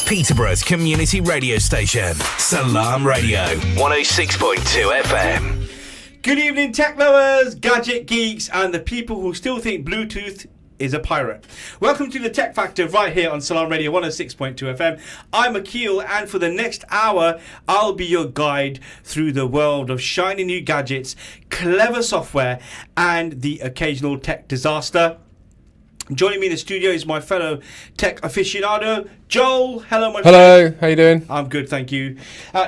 Peterborough's community radio station, Salaam Radio, 106.2 FM. Good evening, tech lovers, gadget geeks, and the people who still think Bluetooth is a pirate. Welcome to the Tech Factor right here on Salaam Radio 106.2 FM. I'm Akeel, and for the next hour, I'll be your guide through the world of shiny new gadgets, clever software, and the occasional tech disaster. Joining me in the studio is my fellow tech aficionado, Joel. Hello, my friend. Hello, how you doing? I'm good, thank you.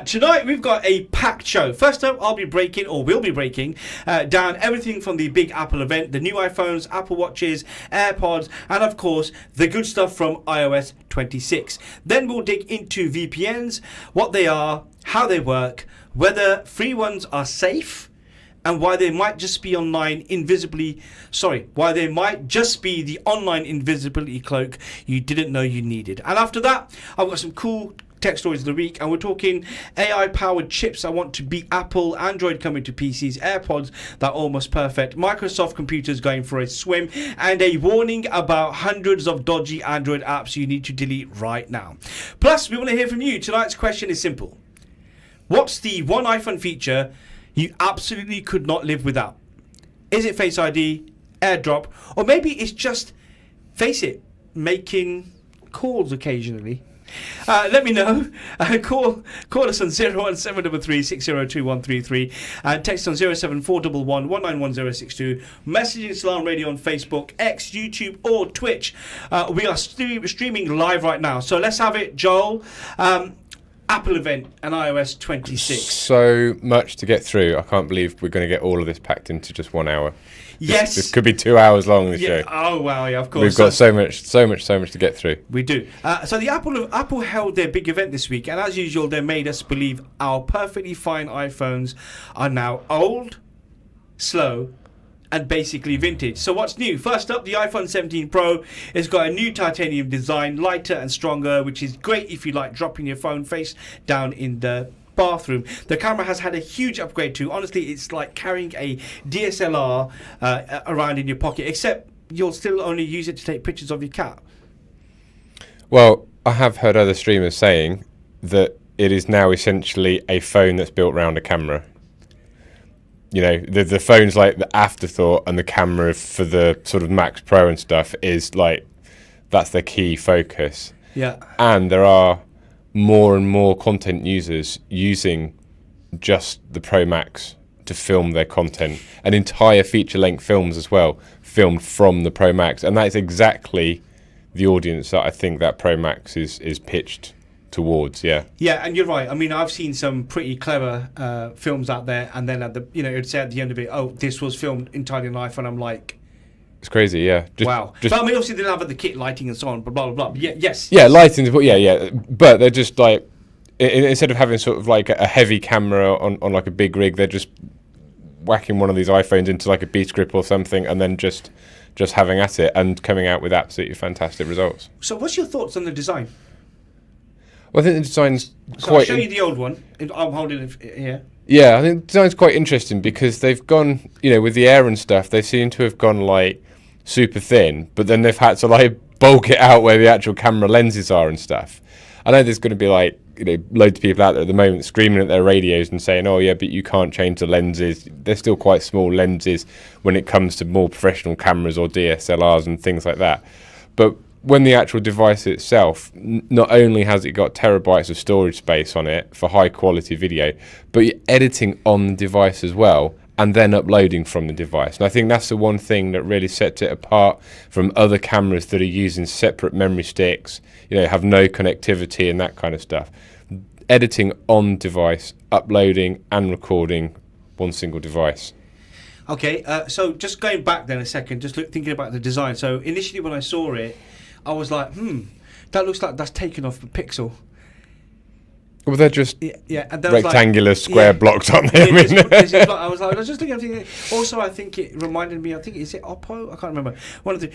Tonight we've got a packed show. First up, we'll be breaking down everything from the big Apple event, the new iPhones, Apple Watches, AirPods, and of course, the good stuff from iOS 26. Then we'll dig into VPNs, what they are, how they work, whether free ones are safe, and why they might just be why they might just be the online invisibility cloak you didn't know you needed. And after that, I've got some cool tech stories of the week, and we're talking AI-powered chips that want to beat Apple, Android coming to PCs, AirPods that are almost perfect, Microsoft computers going for a swim, and a warning about hundreds of dodgy Android apps you need to delete right now. Plus, we want to hear from you. Tonight's question is simple. What's the one iPhone feature you absolutely could not live without? Is it Face ID, AirDrop, or maybe it's just, face it, making calls occasionally? Let me know. Call us on 01733 602133 and text on 07411 191062. Messaging Salaam Radio on Facebook, X, YouTube, or Twitch. We are streaming live right now. So let's have it, Joel. Apple event and iOS 26. So much to get through. I can't believe we're going to get all of this packed into just 1 hour. Yes. This could be 2 hours long, the show. Oh, wow, yeah, of course. We've got so much to get through. We do. So the Apple held their big event this week, and as usual, they made us believe our perfectly fine iPhones are now old, slow, and basically vintage. So what's new? First up, the iPhone 17 Pro has got a new titanium design, lighter and stronger, which is great if you like dropping your phone face down in the bathroom. The camera has had a huge upgrade too. Honestly, it's like carrying a DSLR around in your pocket, except you'll still only use it to take pictures of your cat. Well, I have heard other streamers saying that it is now essentially a phone that's built around a camera. You know, the phone's like the afterthought, and the camera for the sort of Max Pro and stuff is like, that's their key focus. Yeah. And there are more and more content users using just the Pro Max to film their content, and entire feature-length films as well, filmed from the Pro Max. And that's exactly the audience that I think that Pro Max is pitched towards. Yeah, and you're right. I mean, I've seen some pretty clever films out there, and then it'd say at the end of it, oh, this was filmed entirely on iPhone. I'm like, it's crazy. Yeah, wow. But I mean, obviously they don't have the kit lighting and so on, blah blah blah. But yes, lighting, but they're just like, instead of having sort of like a heavy camera on like a big rig, they're just whacking one of these iPhones into like a beach grip or something, and then just having at it and coming out with absolutely fantastic results. So what's your thoughts on the design? Well, I think the design's quite... I'll show you the old one. I'm holding it here. Yeah, I think the design's quite interesting because they've gone, with the Air and stuff, they seem to have gone, like, super thin, but then they've had to, like, bulk it out where the actual camera lenses are and stuff. I know there's going to be, like, loads of people out there at the moment screaming at their radios and saying, oh, yeah, but you can't change the lenses. They're still quite small lenses when it comes to more professional cameras or DSLRs and things like that. But when the actual device itself, not only has it got terabytes of storage space on it for high quality video, but you're editing on the device as well and then uploading from the device. And I think that's the one thing that really sets it apart from other cameras that are using separate memory sticks, have no connectivity and that kind of stuff. Editing on device, uploading and recording one single device. Okay, so just going back then a second, just thinking about the design. So initially when I saw it, I was like, that looks like that's taken off a pixel. Well, they're just and rectangular square blocks, aren't they? I was just looking at it. Also, I think it reminded me. Is it Oppo? I can't remember. One of the.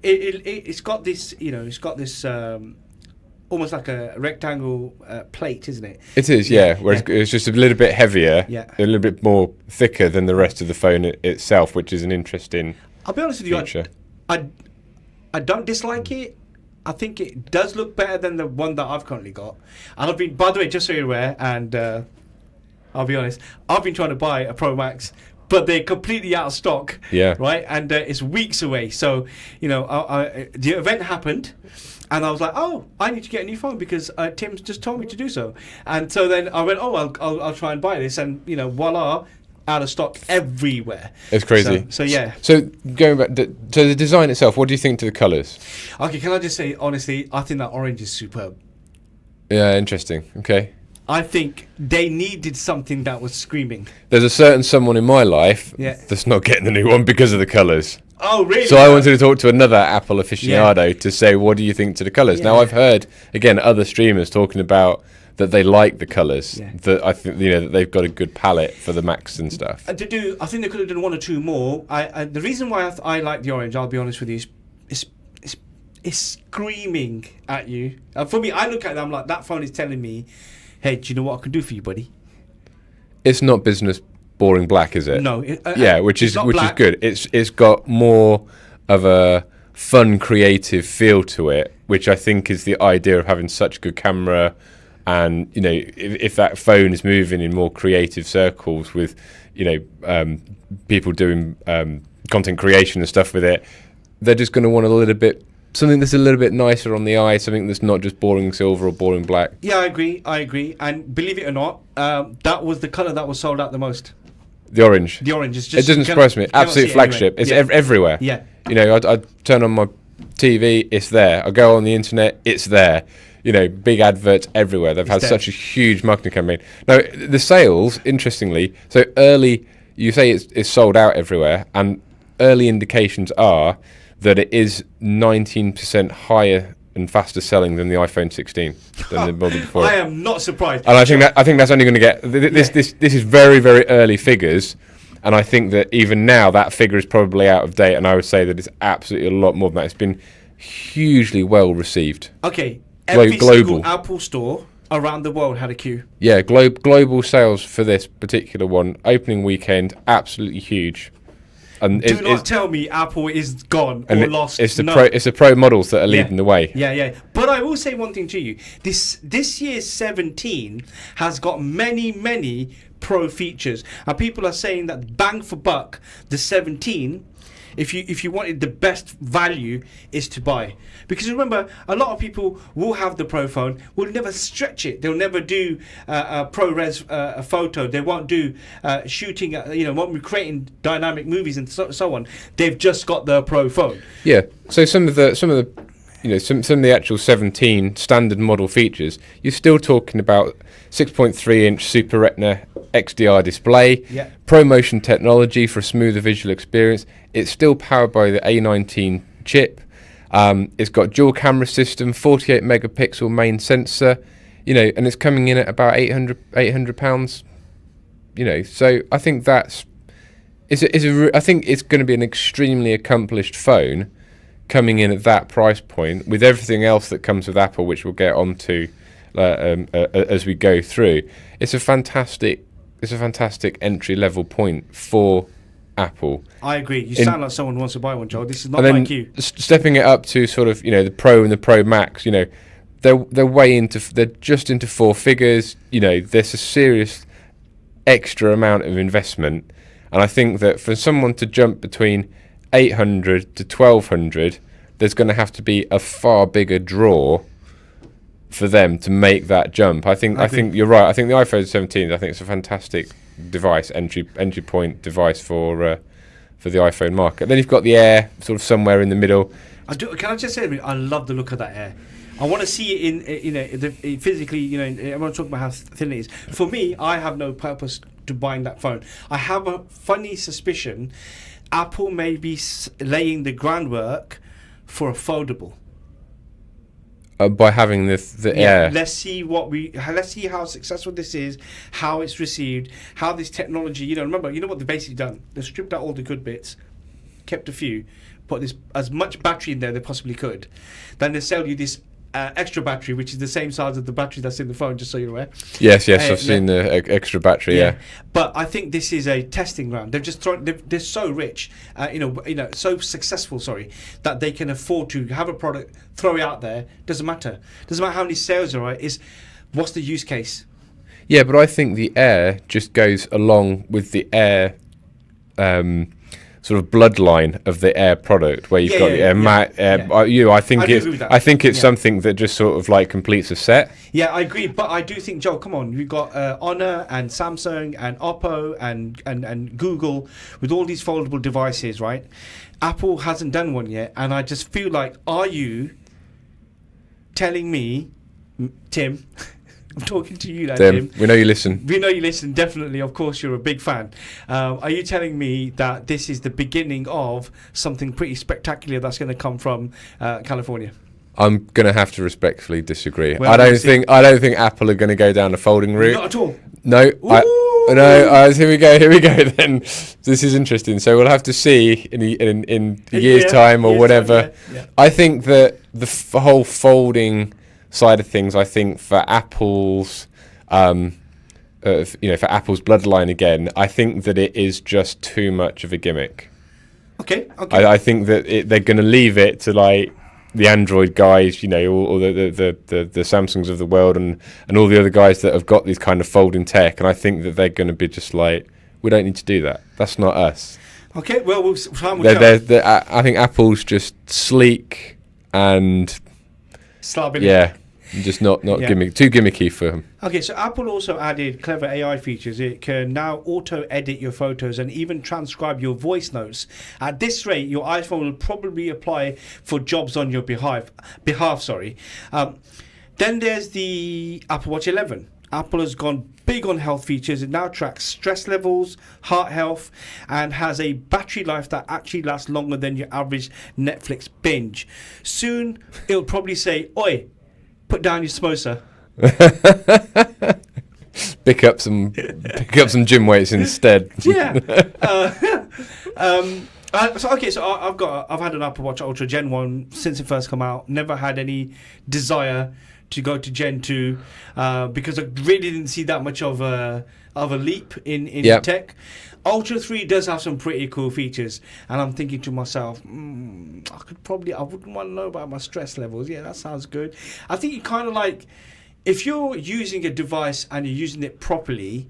It's got this. It's got this. Almost like a rectangle plate, isn't it? It is, yeah. Whereas it's just a little bit heavier, a little bit more thicker than the rest of the phone itself, which is an interesting. I'll be honest with you. I don't dislike it. I think it does look better than the one that I've currently got. And I've been, by the way, just so you're aware, and I'll be honest, I've been trying to buy a Pro Max, but they're completely out of stock. Yeah. Right? And it's weeks away. So, you know, the event happened. And I was like, oh, I need to get a new phone because Tim's just told me to do so. And so then I went, oh, I'll try and buy this. And, you know, voila, out of stock everywhere. It's crazy. So yeah. So going back to the design itself, what do you think to the colours? Okay, can I just say, honestly, I think that orange is superb. Yeah, interesting. Okay. I think they needed something that was screaming. There's a certain someone in my life Yeah. that's not getting the new one because of the colours. Oh, really? So I wanted to talk to another Apple aficionado to say, what do you think to the colours? Yeah. Now, I've heard, again, other streamers talking about that they like the colours. Yeah. That I think, you know, that they've got a good palette for the Macs and stuff. I think they could have done one or two more. The reason why I like the orange, I'll be honest with you, is it's screaming at you. For me, I look at it, I'm like, that phone is telling me, hey, do you know what I can do for you, buddy? It's not business boring black, is it? No. Which is black. good. It's got more of a fun, creative feel to it, which I think is the idea of having such good camera. And you know, if that phone is moving in more creative circles with, you know, people doing content creation and stuff with it, they're just going to want something that's a little bit nicer on the eye, something that's not just boring silver or boring black. Yeah, I agree. And believe it or not, that was the colour that was sold out the most. The orange. The orange is just... It doesn't surprise me. Absolute flagship. It's everywhere. Yeah. You know, I turn on my TV, it's there. I go on the internet, it's there. You know, big adverts everywhere. They've had such a huge marketing campaign. Now, the sales, interestingly, so early, you say it's sold out everywhere, and early indications are that it is 19% higher and faster selling than the iPhone 16 than the model before. I am not surprised. And I think that's only going to get this is very, very early figures, and I think that even now that figure is probably out of date, and I would say that it's absolutely a lot more than that. It's been hugely well received. Okay, every single Apple store around the world had a queue. Yeah, global sales for this particular one, opening weekend, absolutely huge. And do not tell me Apple is gone or lost. It's the Pro models that are leading the way. Yeah. But I will say one thing to you. This year's 17 has got many Pro features, and people are saying that bang for buck, the 17. If you wanted the best value, is to buy. Because remember, a lot of people will have the Pro phone, will never stretch it. They'll never do a ProRes photo. They won't do shooting, won't be creating dynamic movies and so on. They've just got the Pro phone. Yeah. So some of the some of the actual 17 standard model features, you're still talking about 6.3-inch Super Retina XDR display, ProMotion technology for a smoother visual experience. It's still powered by the A19 chip. It's got dual camera system, 48 megapixel main sensor, and it's coming in at about £800. So I think I think it's going to be an extremely accomplished phone coming in at that price point with everything else that comes with Apple, which we'll get onto as we go through. It's a fantastic entry level point for Apple. I agree. You sound like someone who wants to buy one, Joel. This is not like you. Stepping it up to sort of the Pro and the Pro Max. They're just into four figures. There's a serious extra amount of investment, and I think that for someone to jump between 800 to 1200, there's going to have to be a far bigger draw for them to make that jump. I think you're right. I think the iPhone 17, I think it's a fantastic device, entry point device for the iPhone market. Then you've got the Air sort of somewhere in the middle. Can I just say, I love the look of that Air. I want to see it in physically. I want to talk about how thin it is. For me, I have no purpose to buying that phone. I have a funny suspicion Apple may be laying the groundwork for a foldable. By having the Air. Let's see how successful this is, how it's received, how this technology. Remember, what they've basically done. They stripped out all the good bits, kept a few, put as much battery in there they possibly could. Then they sell you this extra battery, which is the same size of the battery that's in the phone, just so you're aware. Yes, I've seen the extra battery. Yeah. But I think this is a testing ground. They've just they're so rich, so successful. Sorry, that they can afford to have a product, throw it out there. Doesn't matter how many sales there are. Is what's the use case? Yeah, but I think the Air just goes along with the Air. Sort of bloodline of the Air product, where you've got the Air matte. I think it's something that just sort of like completes a set. Yeah, I agree, but I do think, Joel, come on, you've got Honor and Samsung and Oppo and Google with all these foldable devices, right? Apple hasn't done one yet, and I just feel like, are you telling me, Tim? I'm talking to you now, Tim. We know you listen. We know you listen, definitely. Of course, you're a big fan. Are you telling me that this is the beginning of something pretty spectacular that's going to come from California? I'm going to have to respectfully disagree. Well, I don't think Apple are going to go down the folding route. Not at all. No. Here we go then. This is interesting. So we'll have to see in a year's time or whatever. Yeah. I think that the whole folding side of things, I think for Apple's for Apple's bloodline again, I think that it is just too much of a gimmick. Okay. I think that they're going to leave it to like the Android guys, or the Samsungs of the world and all the other guys that have got these kind of folding tech, and I think that they're going to be just like, we don't need to do that. That's not us. Okay, well, I think Apple's just sleek and slobbing. Yeah. Just not gimmick, too gimmicky for him. Okay, so Apple also added clever AI features. It can now auto-edit your photos and even transcribe your voice notes. At this rate, your iPhone will probably apply for jobs on your behalf. Then there's the Apple Watch 11. Apple has gone big on health features. It now tracks stress levels, heart health, and has a battery life that actually lasts longer than your average Netflix binge. Soon, it'll probably say, "Oi, put down your samosa." Pick up some gym weights instead. Yeah. I've had an Apple Watch Ultra Gen 1 since it first come out. Never had any desire to go to Gen 2 because I really didn't see that much of a leap in tech. Ultra 3 does have some pretty cool features, and I'm thinking to myself, I wouldn't want to know about my stress levels. Yeah, that sounds good. I think you kind of like, if you're using a device and you're using it properly,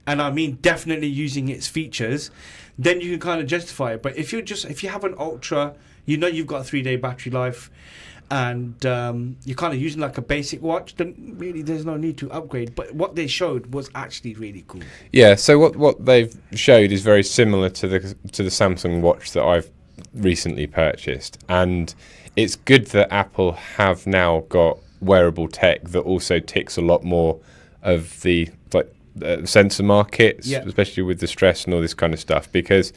and I mean definitely using its features, then you can kind of justify it. But if you have an Ultra, you've got a 3-day battery life, and you're kind of using like a basic watch, then really there's no need to upgrade. But what they showed was actually really cool. Yeah, so what they've showed is very similar to the Samsung watch that I've recently purchased, and it's good that Apple have now got wearable tech that also ticks a lot more of the sensor markets, especially with the stress and all this kind of stuff, because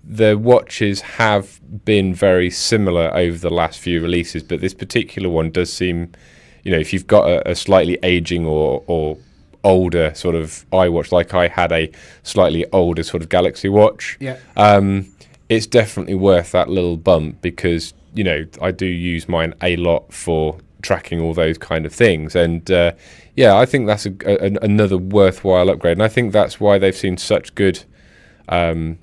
the watches have been very similar over the last few releases, but this particular one does seem, if you've got a slightly aging or older sort of iWatch, like I had a slightly older sort of Galaxy Watch, it's definitely worth that little bump because, I do use mine a lot for tracking all those kind of things. And I think that's another worthwhile upgrade. And I think that's why they've seen such good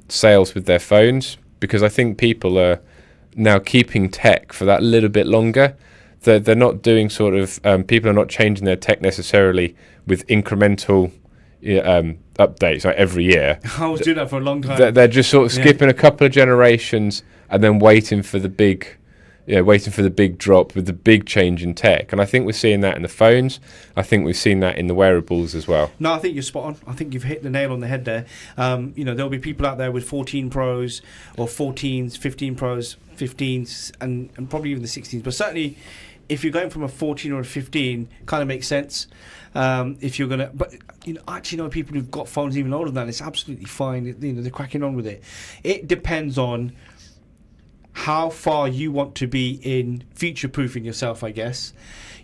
sales with their phones, because I think people are now keeping tech for that little bit longer. They're not doing sort of people are not changing their tech necessarily with incremental updates like every year. I was doing that for a long time. They're just sort of skipping a couple of generations and then waiting for the big drop with the big change in tech. And I think we're seeing that in the phones. I think we've seen that in the wearables as well. No, I think you're spot on. I think you've hit the nail on the head there. There'll be people out there with 14 Pros or 14s, 15 Pros, 15s, and probably even the 16s. But certainly, if you're going from a 14 or a 15, kind of makes sense. If you're gonna, but I actually know people who've got phones even older than that. It's absolutely fine. They're cracking on with it. It depends on how far you want to be in future-proofing yourself, I guess.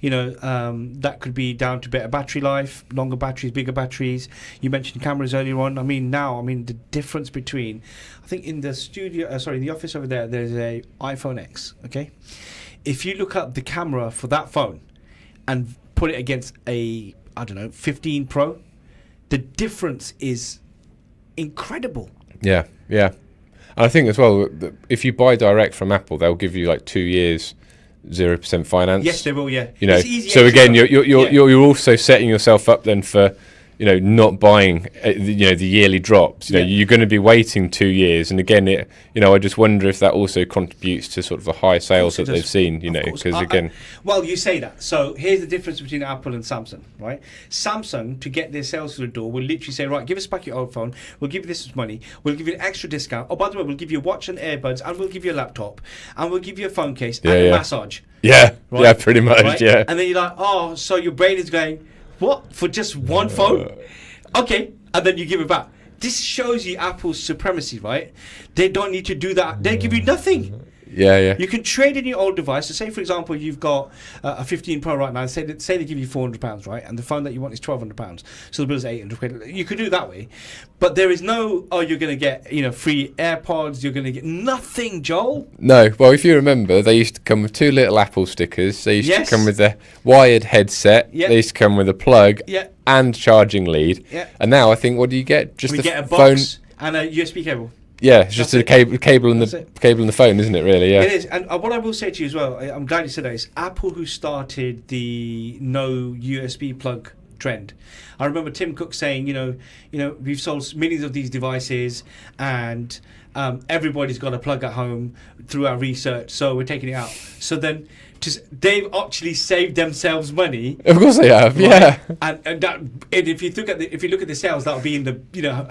That could be down to better battery life, longer batteries, bigger batteries. You mentioned cameras earlier on. The difference between, I think in the studio, in the office over there, there's a iPhone X, okay? if you look up the camera for that phone and put it against a, I don't know, 15 Pro, the difference is incredible. Yeah. And I think as well, that if you buy direct from Apple, they'll give you like 2 years, 0% finance. Yes, they will. Yeah. You know, It's easy so entry, again, though. you're also setting yourself up then for, you know, not buying, the yearly drops. You know, you're going to be waiting 2 years, and again, I just wonder if that also contributes to sort of the high sales that they've seen. You know, because again, well, you say that. So here's the difference between Apple and Samsung, right? Samsung, to get their sales through the door, will literally say, right, give us back your old phone. We'll give you this money. We'll give you an extra discount. Oh, by the way, we'll give you a watch and earbuds, and we'll give you a laptop, and we'll give you a phone case and a massage. Yeah, right? yeah, pretty much, right? yeah. And then you're like, oh, so your brain is going, what, for just one phone? Okay, and then you give it back. This shows you Apple's supremacy, right? They don't need to do that. They give you nothing. Yeah. You can trade in your old device. So say, for example, you've got a 15 Pro right now. Say they give you £400, right? And the phone that you want is £1,200. So the bill is £800. You could do it that way. But there is no, you're going to get, free AirPods. You're going to get nothing, Joel. No. Well, if you remember, they used to come with 2 little Apple stickers. They used to come with a wired headset. Yep. They used to come with a plug and charging lead. Yep. And now I think, what do you get? Just we a get a phone box and a USB cable. Yeah, it's just a cable in the phone, isn't it? Really, yeah. It is, and what I will say to you as well, I'm glad you said that. It's Apple who started the no USB plug trend. I remember Tim Cook saying, we've sold millions of these devices, and everybody's got a plug at home through our research, so we're taking it out. So then, they've actually saved themselves money. Of course they have, right? Yeah. And if you look at the sales, that'll be in the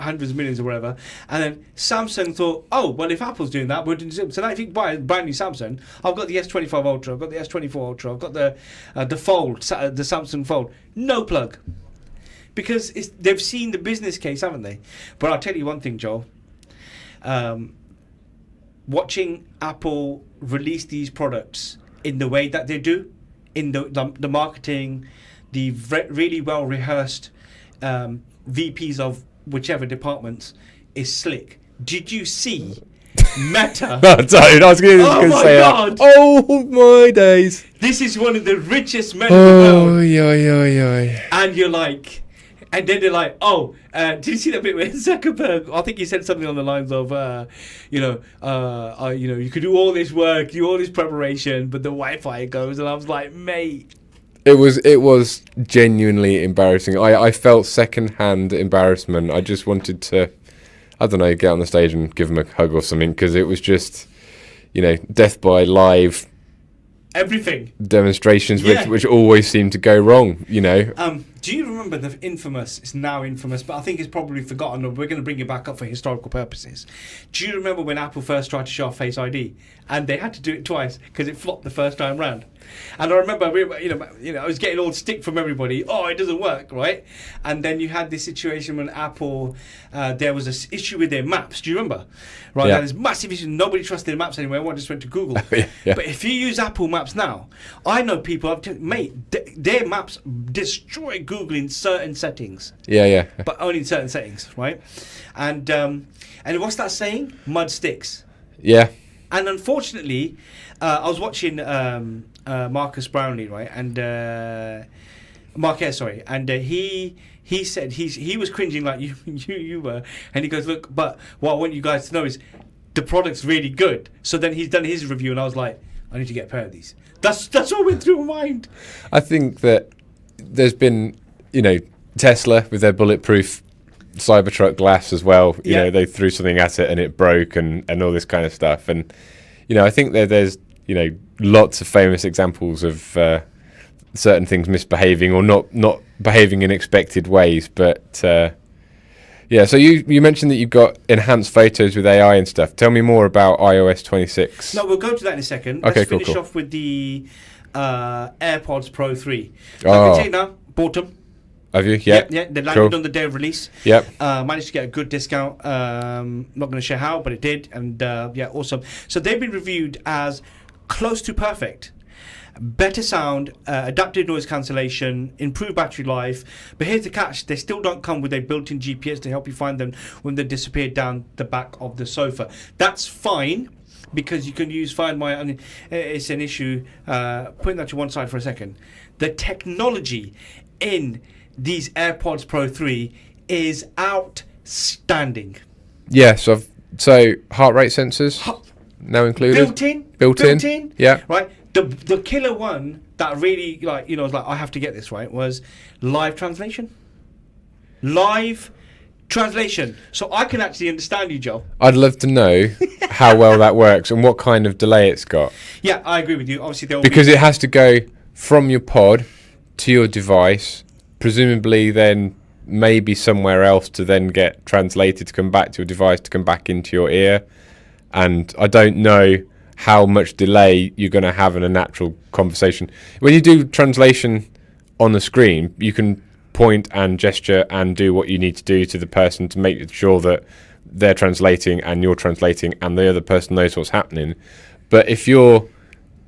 hundreds of millions or whatever. And then Samsung thought, oh well, if Apple's doing that, we're doing it. So now if you buy a brand new Samsung, I've got the S25 Ultra, I've got the S24 Ultra, I've got the Fold, the Samsung Fold, no plug, because they've seen the business case, haven't they? But I'll tell you one thing, Joel. Watching Apple release these products in the way that they do, in the marketing, the really well rehearsed VPs of whichever departments is slick. Did you see Meta? No, dude, I was going to say God. that. Oh my days! This is one of the richest men in the world. Yeah. And you're like, and then they're like, did you see that bit where Zuckerberg, I think he said something on the lines of, you could do all this work, do all this preparation, but the Wi-Fi goes, and I was like, mate. It was genuinely embarrassing. I felt second-hand embarrassment. I just wanted to, I don't know, get on the stage and give him a hug or something, because it was just, death by live. Everything. Demonstrations which always seem to go wrong, Do you remember the infamous, it's now infamous, but I think it's probably forgotten, or we're going to bring it back up for historical purposes. Do you remember when Apple first tried to show off Face ID? And they had to do it twice because it flopped the first time round. And I remember, I was getting all stick from everybody. Oh, it doesn't work, right? And then you had this situation when Apple, there was an issue with their maps. Do you remember? Right, yeah. There's massive issue. Nobody trusted their maps anymore. Everyone just went to Google. Yeah. But if you use Apple Maps now, I know people, their maps destroy Google in certain settings. Yeah. But only in certain settings, right? And what's that saying? Mud sticks. Yeah. And unfortunately, I was watching Marcus Brownlee, right, and Marquez, sorry, and he said he was cringing like you were, and he goes, look, but what I want you guys to know is the product's really good. So then he's done his review, and I was like, I need to get a pair of these. That's what went through my mind. I think that there's been, Tesla with their bulletproof Cybertruck glass as well. You know, they threw something at it and it broke and all this kind of stuff. And, I think there's, lots of famous examples of certain things misbehaving or not behaving in expected ways. But, so you mentioned that you've got enhanced photos with AI and stuff. Tell me more about iOS 26. No, we'll go to that in a second. Okay, Let's finish cool. off with the AirPods Pro 3. I Oh. can tell you now, bought them. Have you? Yeah. Yeah, they landed Cool. on the day of release. Yep. Managed to get a good discount. Not going to share how, but it did. And awesome. So they've been reviewed as close to perfect. Better sound, adaptive noise cancellation, improved battery life. But here's the catch. They still don't come with a built-in GPS to help you find them when they disappear down the back of the sofa. That's fine. because you can use Find My. I mean, it's an issue. Putting that to one side for a second, the technology in these AirPods Pro 3 is outstanding. Yes, so heart rate sensors now included. Built in. Yeah. Right. The killer one that really was like I have to get this right was live translation. Live translation, so I can actually understand you, Joel. I'd love to know how well that works and what kind of delay it's got. Yeah, I agree with you. Obviously, because it has to go from your pod to your device, presumably then maybe somewhere else to then get translated to come back to your device to come back into your ear. And I don't know how much delay you're going to have in a natural conversation. When you do translation on the screen, you can point and gesture and do what you need to do to the person to make sure that they're translating and you're translating and the other person knows what's happening. But if you're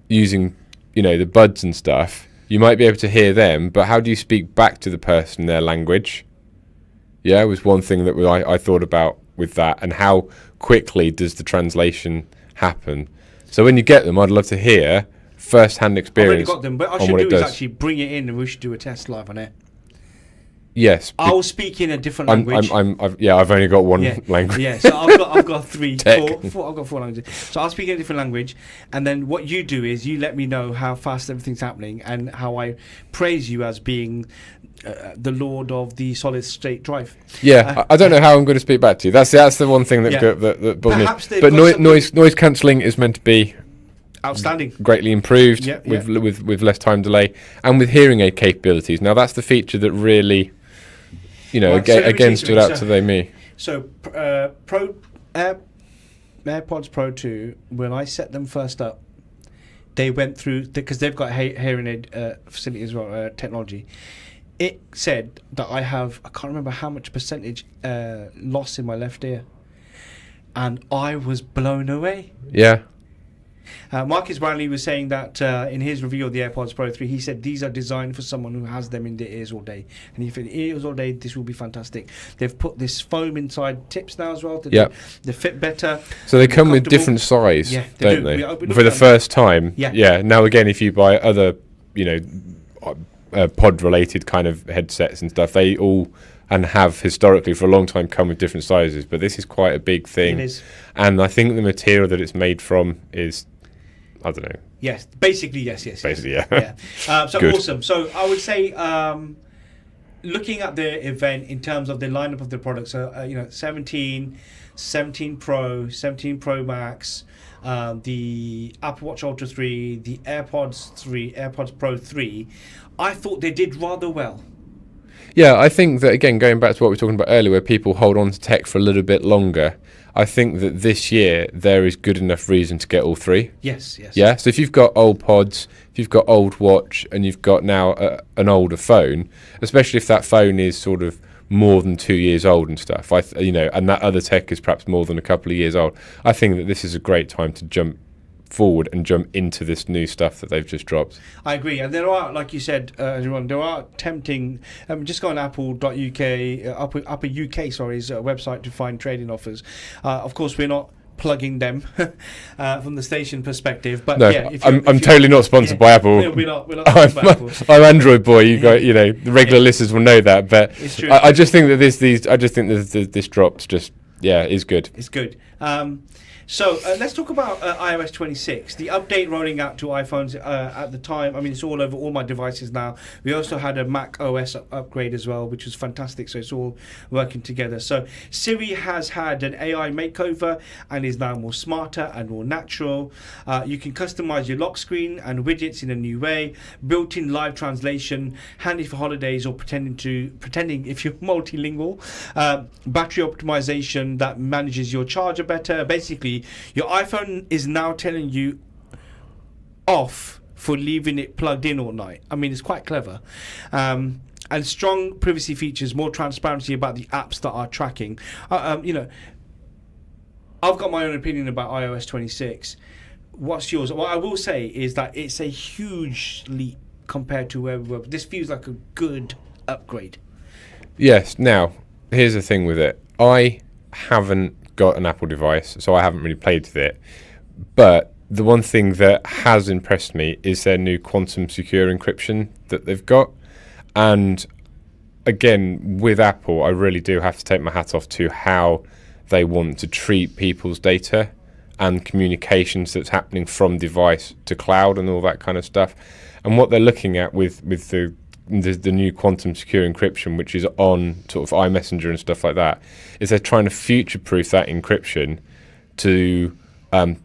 using, the buds and stuff, you might be able to hear them, but how do you speak back to the person in their language? Yeah, was one thing that I thought about with that, and how quickly does the translation happen? So when you get them, I'd love to hear first-hand experience. I've already got them, but I should do is actually bring it in and we should do a test live on it. Yes. I'll speak in a different language. I've only got one language. Yeah, so I've got four. I've got 4 languages. So I'll speak in a different language, and then what you do is you let me know how fast everything's happening and how I praise you as being the lord of the solid state drive. Yeah, I don't know how I'm going to speak back to you. That's the one thing that bothers me. But noise cancelling is meant to be outstanding, greatly improved with less time delay, and with hearing aid capabilities. Now that's the feature that really, again stood out to me. So AirPods Pro 2, when I set them first up, they went through because they've got hearing aid facility as well, technology. It said that I can't remember how much percentage loss in my left ear, and I was blown away. Yeah. Marcus Brownlee was saying that in his review of the AirPods Pro 3, he said these are designed for someone who has them in their ears all day. And if in ears all day, this will be fantastic. They've put this foam inside tips now as well. They fit better. So they come with different size, don't they? For the first time. Yeah. Now again, if you buy other, pod-related kind of headsets and stuff, they all and have historically for a long time come with different sizes. But this is quite a big thing. It is. And I think the material that it's made from is, I don't know. Yes, basically, yes. Basically, yeah. So good. Awesome. So I would say, looking at the event in terms of the lineup of the products, 17 Pro, 17 Pro Max, the Apple Watch Ultra 3, the AirPods Pro 3, I thought they did rather well. Yeah, I think that, again, going back to what we were talking about earlier, where people hold on to tech for a little bit longer, I think that this year there is good enough reason to get all three. Yes. Yeah, so if you've got old pods, if you've got old watch, and you've got now an older phone, especially if that phone is sort of more than 2 years old and stuff, and that other tech is perhaps more than a couple of years old, I think that this is a great time to jump forward and jump into this new stuff that they've just dropped. I agree, and there are, like you said, everyone, there are tempting. Just go on apple.uk, Upper UK, sorry's website to find trading offers. Of course, we're not plugging them from the station perspective, but no, I'm totally not sponsored by Apple. No, we're not sponsored by Apple. I'm Android boy. You got, the regular listeners will know that, but I just think that this dropped just is good. It's good. So let's talk about iOS 26, the update rolling out to iPhones at the time. I mean, it's all over all my devices now. We also had a Mac OS upgrade as well, which was fantastic. So it's all working together. So Siri has had an AI makeover and is now more smarter and more natural. You can customize your lock screen and widgets in a new way. Built-in live translation, handy for holidays or pretending if you're multilingual. Battery optimization that manages your charger better. Basically, your iPhone is now telling you off for leaving it plugged in all night. I mean, it's quite clever. And strong privacy features, more transparency about the apps that are tracking. I've got my own opinion about iOS 26. What's yours? What I will say is that it's a huge leap compared to where we were. This feels like a good upgrade. Yes. Now, here's the thing with it. I haven't got an Apple device, so I haven't really played with it. But the one thing that has impressed me is their new quantum secure encryption that they've got. And again, with Apple, I really do have to take my hat off to how they want to treat people's data and communications that's happening from device to cloud and all that kind of stuff. And what they're looking at with the new quantum secure encryption, which is on sort of iMessenger and stuff like that, is they're trying to future-proof that encryption to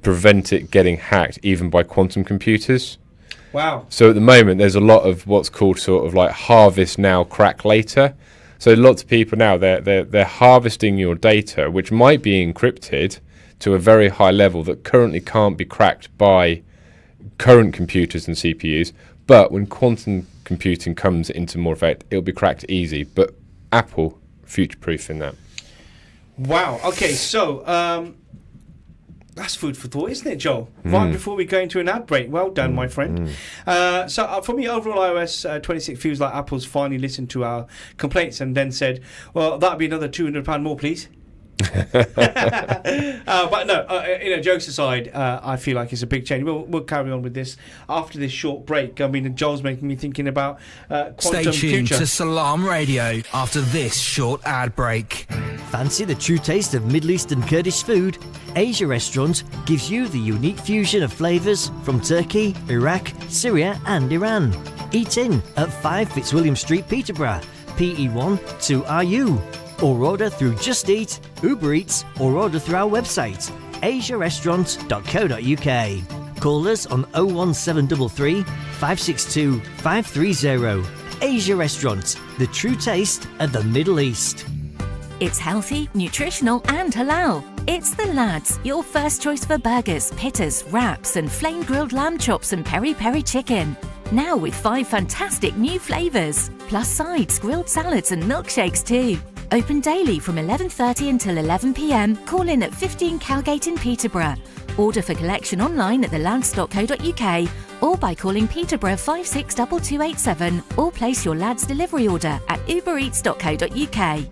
prevent it getting hacked even by quantum computers. Wow. So at the moment, there's a lot of what's called sort of like harvest now, crack later. So lots of people now, they're harvesting your data, which might be encrypted to a very high level that currently can't be cracked by current computers and CPUs. But when quantum computing comes into more effect, it'll be cracked easy. But Apple future-proofing that. Wow. Okay, so that's food for thought, isn't it, Joel? Right before we go into an ad break. Well done, my friend. So for me, overall, iOS 26 feels like Apple's finally listened to our complaints and then said, well, that'd be another £200 more, please. But no, jokes aside, I feel like it's a big change. We'll carry on with this after this short break. I mean, Joel's making me thinking about quantum Stay tuned future. to Salaam Radio after this short ad break. Fancy the true taste of Middle Eastern Kurdish food? Asia Restaurant gives you the unique fusion of flavours from Turkey, Iraq, Syria and Iran. Eat in at 5 Fitzwilliam Street, Peterborough, PE1 2RU. Or order through Just Eat, Uber Eats, or order through our website, asiarestaurant.co.uk. Call us on 01733 562 530. Asia Restaurant, the true taste of the Middle East. It's healthy, nutritional and halal. It's The Lads, your first choice for burgers, pittas, wraps and flame-grilled lamb chops and peri-peri chicken. Now with 5 fantastic new flavours, plus sides, grilled salads and milkshakes too. Open daily from 11:30 until 11 p.m. Call in at 15 Cowgate in Peterborough. Order for collection online at thelads.co.uk or by calling Peterborough 562287 or place your Lads delivery order at ubereats.co.uk.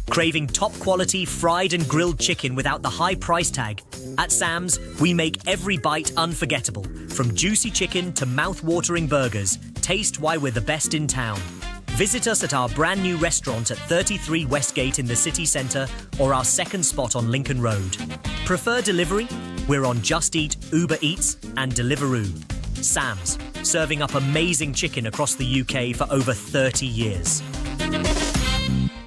Craving top quality fried and grilled chicken without the high price tag? At Sam's, we make every bite unforgettable. From juicy chicken to mouth-watering burgers, taste why we're the best in town. Visit us at our brand new restaurant at 33 Westgate in the city centre or our second spot on Lincoln Road. Prefer delivery? We're on Just Eat, Uber Eats and Deliveroo. Sam's, serving up amazing chicken across the UK for over 30 years.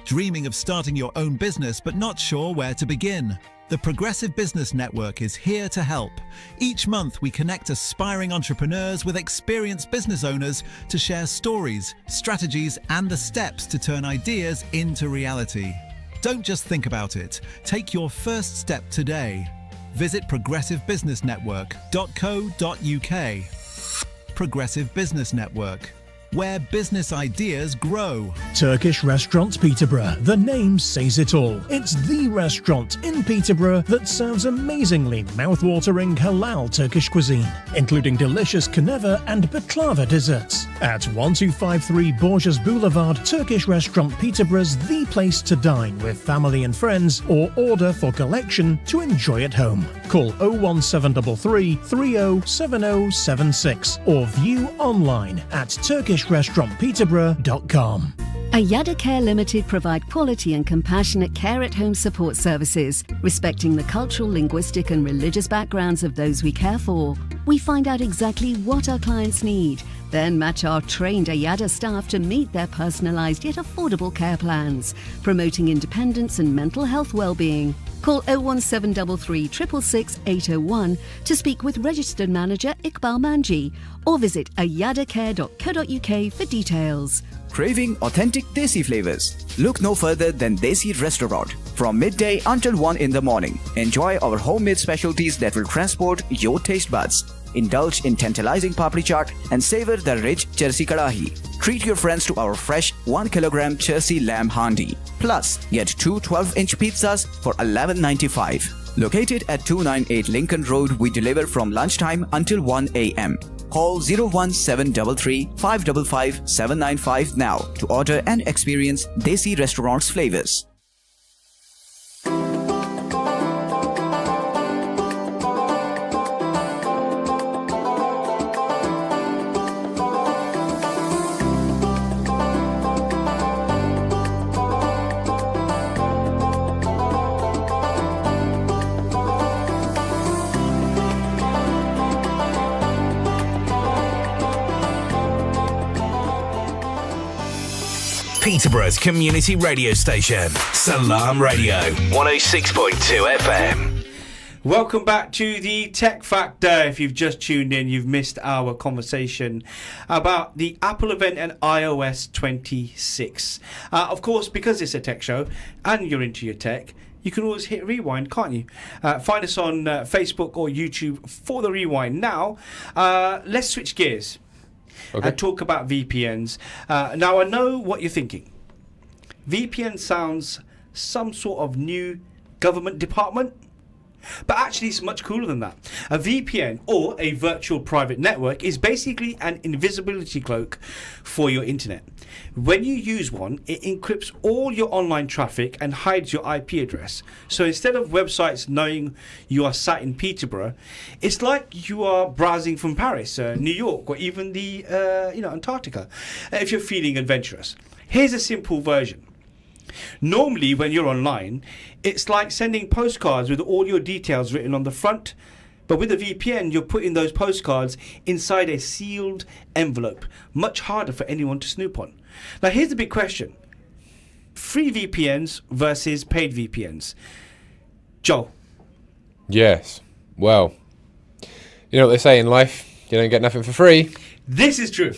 Dreaming of starting your own business but not sure where to begin? The Progressive Business Network is here to help. Each month, we connect aspiring entrepreneurs with experienced business owners to share stories, strategies, and the steps to turn ideas into reality. Don't just think about it. Take your first step today. Visit progressivebusinessnetwork.co.uk. Progressive Business Network, where business ideas grow. Turkish Restaurant Peterborough. The name says it all. It's the restaurant in Peterborough that serves amazingly mouth-watering halal Turkish cuisine, including delicious kneva and baklava desserts. At 1253 Borges Boulevard, Turkish Restaurant Peterborough's the place to dine with family and friends or order for collection to enjoy at home. Call 01733 307076 or view online at turkishrestaurantpeterborough.com. Ayada Care Limited provide quality and compassionate care at home support services, respecting the cultural, linguistic and religious backgrounds of those we care for. We find out exactly what our clients need, then match our trained Ayada staff to meet their personalised yet affordable care plans, promoting independence and mental health well-being. Call 01733 666 801 to speak with registered manager Iqbal Manji or visit ayadacare.co.uk for details. Craving authentic Desi flavors? Look no further than Desi Restaurant. From midday until 1 in the morning, enjoy our homemade specialties that will transport your taste buds. Indulge in tantalizing papri chaat and savor the rich Chersi Kadahi. Treat your friends to our fresh 1 kilogram Chersi lamb handi. Plus, get 2 12-inch pizzas for $11.95. Located at 298 Lincoln Road, we deliver from lunchtime until 1 a.m. Call 01733 555 795 now to order and experience Desi Restaurant's flavors. Peterborough's community radio station, Salaam Radio, 106.2 FM. Welcome back to the Tech Factor. If you've just tuned in, you've missed our conversation about the Apple event and iOS 26. Of course, because it's a tech show and you're into your tech, you can always hit rewind, can't you? Find us on Facebook or YouTube for the rewind. Now, let's switch gears and talk about VPNs. Now, I know what you're thinking. VPN sounds some sort of new government department. But actually, it's much cooler than that. A VPN, or a virtual private network, is basically an invisibility cloak for your internet. When you use one, it encrypts all your online traffic and hides your IP address. So instead of websites knowing you are sat in Peterborough, it's like you are browsing from Paris, New York, or even the Antarctica, if you're feeling adventurous. Here's a simple version. Normally, when you're online, it's like sending postcards with all your details written on the front. But with a VPN, you're putting those postcards inside a sealed envelope. Much harder for anyone to snoop on. Now, here's the big question. Free VPNs versus paid VPNs. Joel? Yes. Well, you know what they say in life? You don't get nothing for free. This is true.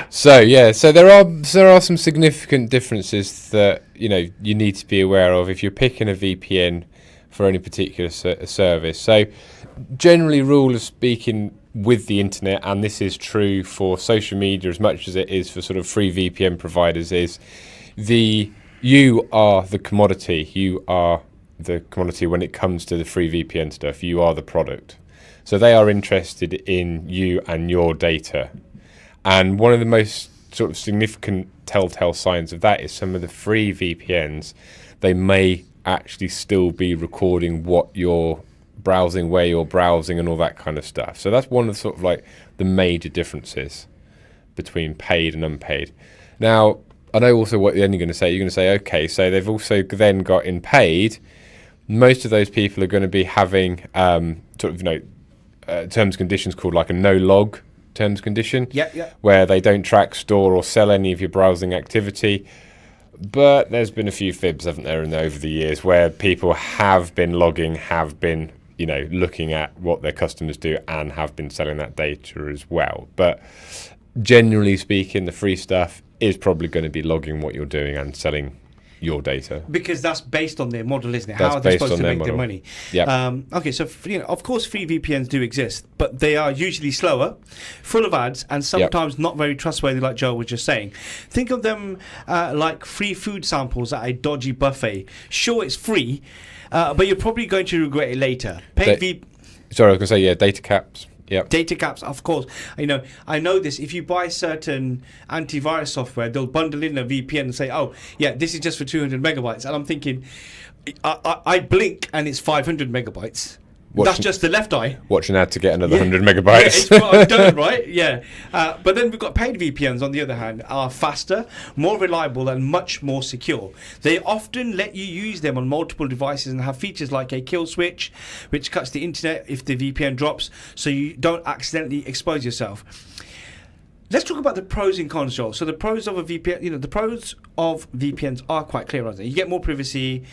So there are some significant differences that you need to be aware of if you're picking a VPN for any particular service. So generally, rule of speaking, with the internet, and this is true for social media as much as it is for sort of free VPN providers, is you are the commodity. You are the commodity when it comes to the free VPN stuff. You are the product. So they are interested in you and your data. And one of the most sort of significant telltale signs of that is some of the free VPNs, they may actually still be recording what you're browsing, where you're browsing, and all that kind of stuff. So that's one of the sort of like the major differences between paid and unpaid. Now, I know also what you're going to say. You're going to say, okay, so they've also then got in paid. Most of those people are going to be having terms and conditions called like a no-log terms condition, where they don't track, store, or sell any of your browsing activity. But there's been a few fibs, haven't there, over the years where people have been logging, have been, looking at what their customers do, and have been selling that data as well. But generally speaking, the free stuff is probably going to be logging what you're doing and selling your data, because that's based on their model, isn't it? How are they supposed to make their money? Okay, so of course free VPNs do exist, but they are usually slower, full of ads, and sometimes not very trustworthy, like Joel was just saying. Think of them like free food samples at a dodgy buffet. Sure, it's free, but you're probably going to regret it later. Sorry, I was going to say, data caps. Yep. Data caps, of course. I know this. If you buy certain antivirus software, they'll bundle in a VPN and say, "Oh, yeah, this is just for 200 megabytes." And I'm thinking, I blink and it's 500 megabytes. That's just the left eye. Watch an ad to get another 100 megabytes. Yeah, it's what I've done, right? Yeah. But then we've got paid VPNs, on the other hand, are faster, more reliable, and much more secure. They often let you use them on multiple devices and have features like a kill switch, which cuts the internet if the VPN drops, so you don't accidentally expose yourself. Let's talk about the pros and cons, Joel. So the pros of a VPN, the pros of VPNs are quite clear, aren't they? You get more privacy,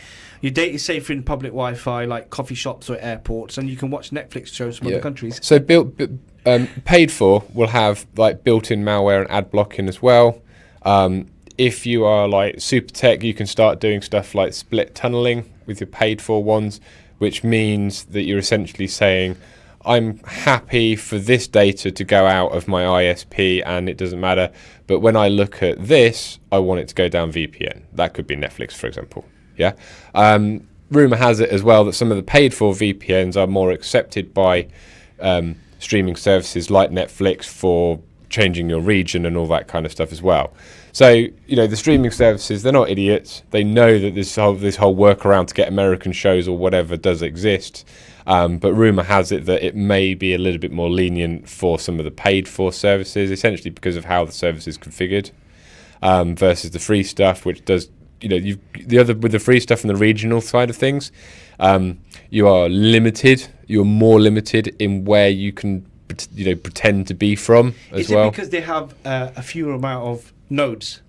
your data is safer in public Wi-Fi, like coffee shops or airports, and you can watch Netflix shows from other countries. So paid for will have like built-in malware and ad blocking as well. If you are like super tech, you can start doing stuff like split tunneling with your paid for ones, which means that you're essentially saying, I'm happy for this data to go out of my ISP and it doesn't matter, but when I look at this, I want it to go down VPN. That could be Netflix, for example. Rumour has it as well that some of the paid for VPNs are more accepted by streaming services like Netflix for changing your region and all that kind of stuff as well. So, the streaming services, they're not idiots. They know that this whole workaround to get American shows or whatever does exist. But rumour has it that it may be a little bit more lenient for some of the paid for services, essentially because of how the service is configured, versus the free stuff, which does, with the free stuff and the regional side of things, you are limited. You're more limited in where you can, pretend to be from as well. Is it because they have a fewer amount of nodes?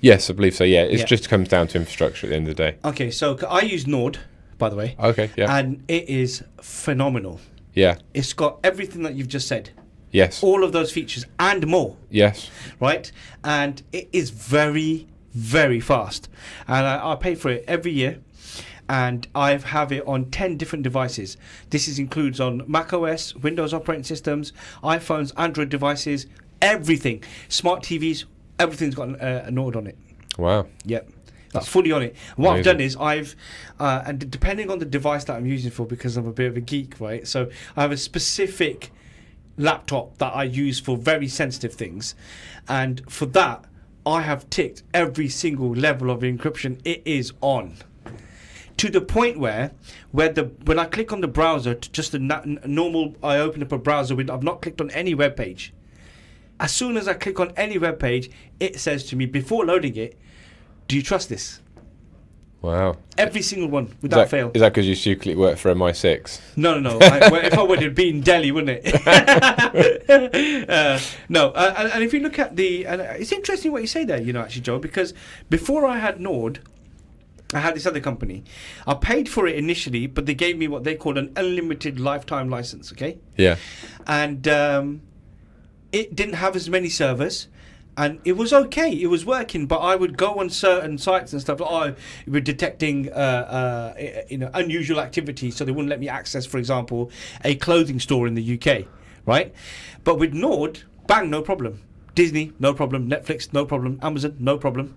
Yes, I believe so. Yeah, it Yeah. just comes down to infrastructure at the end of the day. Okay, so I use Nord, by the way. Okay, yeah. And it is phenomenal. Yeah. It's got everything that you've just said. Yes. All of those features and more. Yes. Right? And it is very, very fast. And I pay for it every year. And I have it on 10 different devices. This includes on macOS, Windows operating systems, iPhones, Android devices, everything. Smart TVs, everything's got a Nord on it. Wow. Yep. That's fully on it. And what Amazing. I've done is and depending on the device that I'm using for, because I'm a bit of a geek, right? So I have a specific laptop that I use for very sensitive things. And for that, I have ticked every single level of encryption. It is on. To the point where when I click on the browser, to just a normal, I open up a browser window, I've not clicked on any web page. As soon as I click on any web page, it says to me, before loading it, do you trust this? Wow. Every single one, without fail. Is that because you secretly work for MI6? No. If I would, it'd be in Delhi, wouldn't it? No. And if you look at it's interesting what you say there, actually, Joe, because before I had Nord, I had this other company. I paid for it initially, but they gave me what they called an unlimited lifetime license, okay? Yeah. And it didn't have as many servers. And it was okay. It was working, but I would go on certain sites and stuff. We're detecting, unusual activity, so they wouldn't let me access, for example, a clothing store in the UK, right? But with Nord, bang, no problem. Disney, no problem. Netflix, no problem. Amazon, no problem.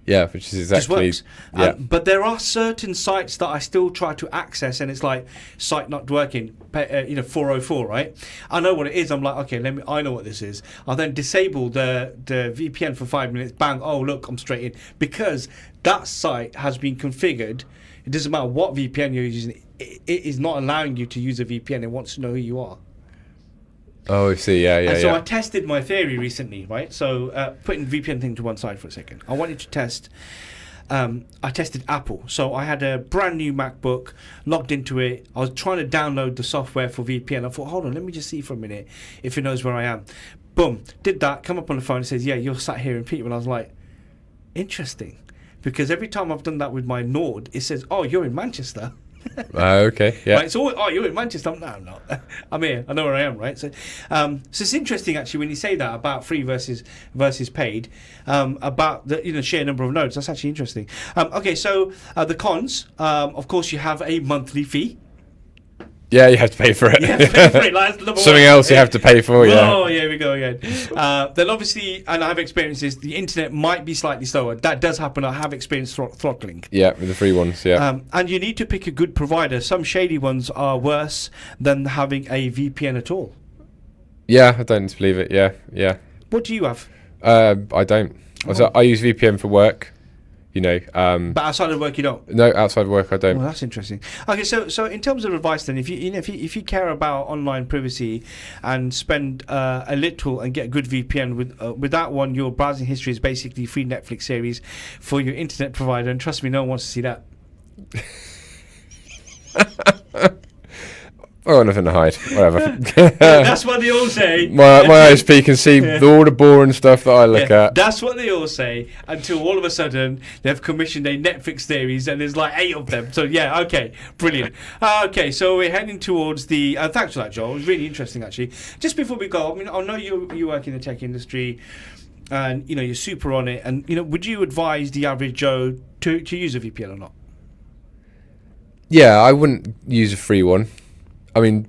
Yeah, which is exactly. Just works. Yeah. But there are certain sites that I still try to access, and it's like site not working. 404, right? I know what it is. I'm like, okay, I know what this is. I'll then disable the VPN for 5 minutes. Bang! Oh, look, I'm straight in, because that site has been configured. It doesn't matter what VPN you're using. It is not allowing you to use a VPN. It wants to know who you are. Oh, I see. Yeah. And so I tested my theory recently, right? So putting VPN thing to one side for a second. I wanted to test. I tested Apple. So I had a brand new MacBook, logged into it. I was trying to download the software for VPN. I thought, hold on, let me just see for a minute if it knows where I am. Boom, did that. Come up on the phone and says, yeah, you're sat here in Peterborough. And I was like, interesting, because every time I've done that with my Nord, it says, oh, you're in Manchester. Okay, yeah. Right, so, you're in Manchester? No, I'm not. I'm here. I know where I am, right? So it's interesting, actually, when you say that about free versus paid, about the sheer number of nodes. That's actually interesting. Okay, so the cons, of course, you have a monthly fee. Yeah, you have to pay for it. Yeah, pay for it. Like, that's something else you have to pay for. Yeah. Oh, yeah, we go again. Then obviously, and I've experienced this, the internet might be slightly slower. That does happen. I have experienced throttling. Yeah, with the free ones. Yeah. And you need to pick a good provider. Some shady ones are worse than having a VPN at all. Yeah, I don't believe it. Yeah. What do you have? I don't. So I use VPN for work. But outside of work, you don't. No, outside of work, I don't. Well, that's interesting. Okay, so in terms of advice, then, if you care about online privacy and spend a little and get a good VPN with that one, your browsing history is basically free Netflix series for your internet provider, and trust me, no one wants to see that. Oh, nothing to hide. Whatever. That's what they all say. My ISP can see all the boring stuff that I look at. That's what they all say, until all of a sudden they've commissioned a Netflix series and there's like 8 of them. So yeah, okay, brilliant. Okay, so we're heading towards the. Thanks for that, Joel. It was really interesting, actually. Just before we go, I mean, I know you work in the tech industry, and you're super on it. And would you advise the average Joe to use a VPN or not? Yeah, I wouldn't use a free one. I mean,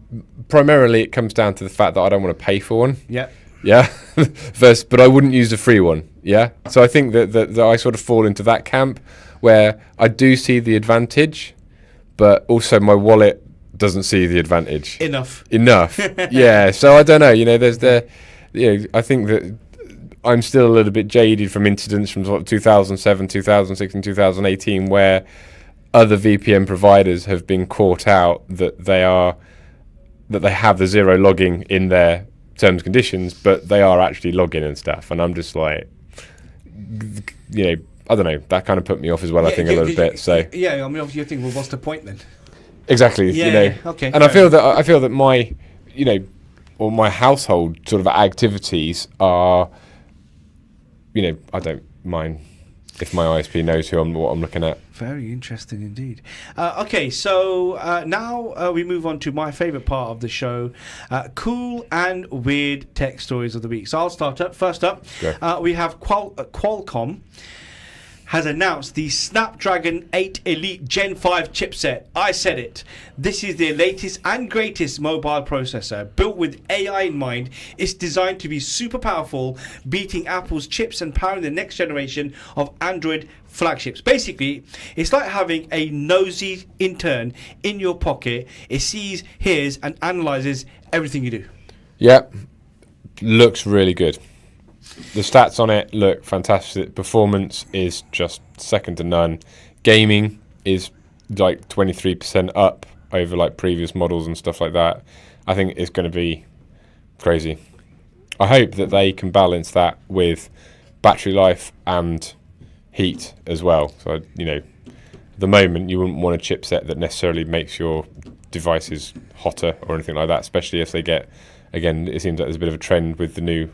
primarily it comes down to the fact that I don't want to pay for one. Yeah. Yeah. First, but I wouldn't use a free one. Yeah. So I think that I sort of fall into that camp where I do see the advantage, but also my wallet doesn't see the advantage. Enough. Yeah. So I don't know. There's I think that I'm still a little bit jaded from incidents from sort of 2007, 2016, 2018, where other VPN providers have been caught out that they have the zero logging in their terms and conditions, but they are actually logging and stuff. And I'm just like, I don't know. That kind of put me off as well. I think a little bit. So yeah, I mean, obviously you think, well, what's the point then? Exactly. Yeah. Okay. And I feel that my, or my household sort of activities are, I don't mind if my ISP knows what I'm looking at. Very interesting indeed. Okay, so now we move on to my favourite part of the show, cool and weird tech stories of the week. So I'll start up. First up, we have Qualcomm has announced the Snapdragon 8 Elite Gen 5 chipset. I said it. This is their latest and greatest mobile processor. Built with AI in mind, it's designed to be super powerful, beating Apple's chips and powering the next generation of Android flagships. Basically, it's like having a nosy intern in your pocket. It sees, hears, and analyzes everything you do. Yep. Looks really good. The stats on it look fantastic. Performance is just second to none. Gaming is like 23% up over like previous models and stuff like that. I think it's going to be crazy. I hope that they can balance that with battery life and heat as well. So, you know, at the moment you wouldn't want a chipset that necessarily makes your devices hotter or anything like that, especially if they get, again, it seems like there's a bit of a trend with the new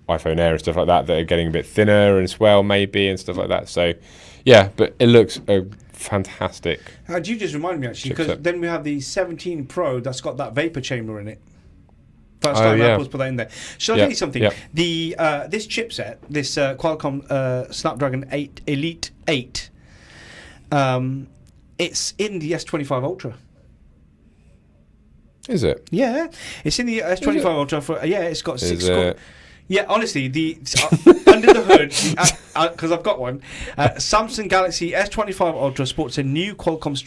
iPhone Air and stuff like that are getting a bit thinner and swell maybe and stuff like that. So yeah, but it looks a fantastic. You just reminded me actually, because then we have the 17 Pro that's got that vapor chamber in it. First time Apple's put that in there. Shall I tell you something? The this chipset, this Qualcomm Snapdragon 8 Elite 8, it's in the S25 Ultra. Is it? Yeah, it's in the S25 Ultra. It's got 6 cores. Yeah, honestly, under the hood, because I've got one, Samsung Galaxy S25 Ultra sports a new Qualcomm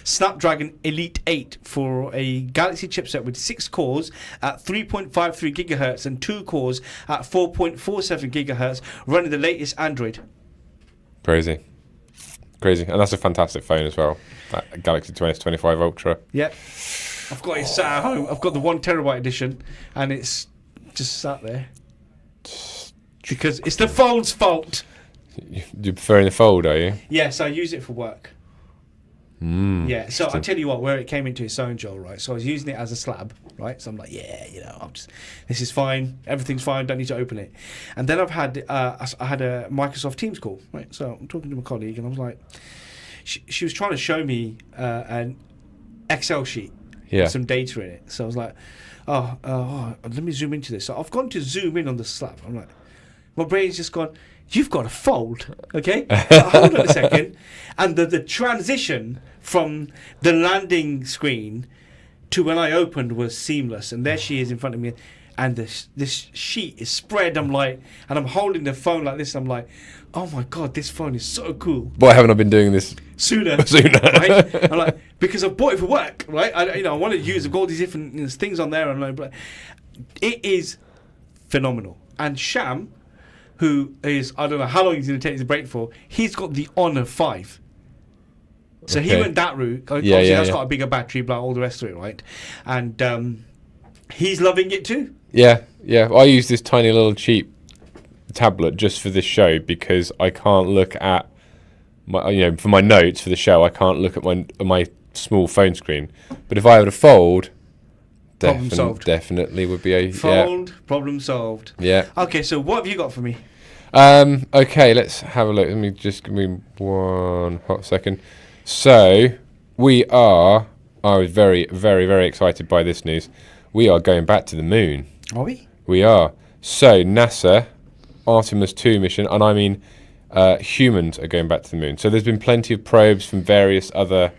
Snapdragon Elite 8 for a Galaxy chipset with 6 cores at 3.53 gigahertz and 2 cores at 4.47 gigahertz, running the latest Android. Crazy, and that's a fantastic phone as well. That Galaxy S25 Ultra. Yeah. I've got it sat at home. I've got the 1 terabyte edition, and it's just sat there because it's the phone's fault. You're preferring the fold, are you? Yes, I use it for work. Yeah, so I'll tell you what, where it came into its own, Joel, right? So I was using it as a slab, right? So I'm like, this is fine, everything's fine, don't need to open it. And then I had a Microsoft Teams call, right? So I'm talking to my colleague, and I was like, she was trying to show me an Excel sheet. Some data in it. So I was like, let me zoom into this. So I've gone to zoom in on the slab. I'm like, my brain's just gone, you've got to fold, okay? Hold on a second. And the transition from the landing screen to when I opened was seamless. And there she is in front of me. And this sheet is spread. I'm like, and I'm holding the phone like this. I'm like, oh my God, this phone is so cool. Why haven't I been doing this sooner? Right? I'm like, because I bought it for work, right? I want to use. I've got all these different things on there, and like, it is phenomenal. And Sham, who is, I don't know how long he's going to take his break for, he's got the Honor 5. So he went that route. Obviously, that's got a bigger battery, blah, all the rest of it, right? And he's loving it too. Yeah. I use this tiny little cheap tablet just for this show because I can't look at my, for my notes for the show, I can't look at my small phone screen. But if I had a fold, problem solved. Definitely would be a fold. Problem solved. Yeah. Okay, so what have you got for me? Okay, let's have a look. Let me just give me 1 hot second. So we are. I was very, very, very excited by this news. We are going back to the moon. Are we? We are. So NASA, Artemis 2 mission, and I mean humans are going back to the moon. So there's been plenty of probes from various other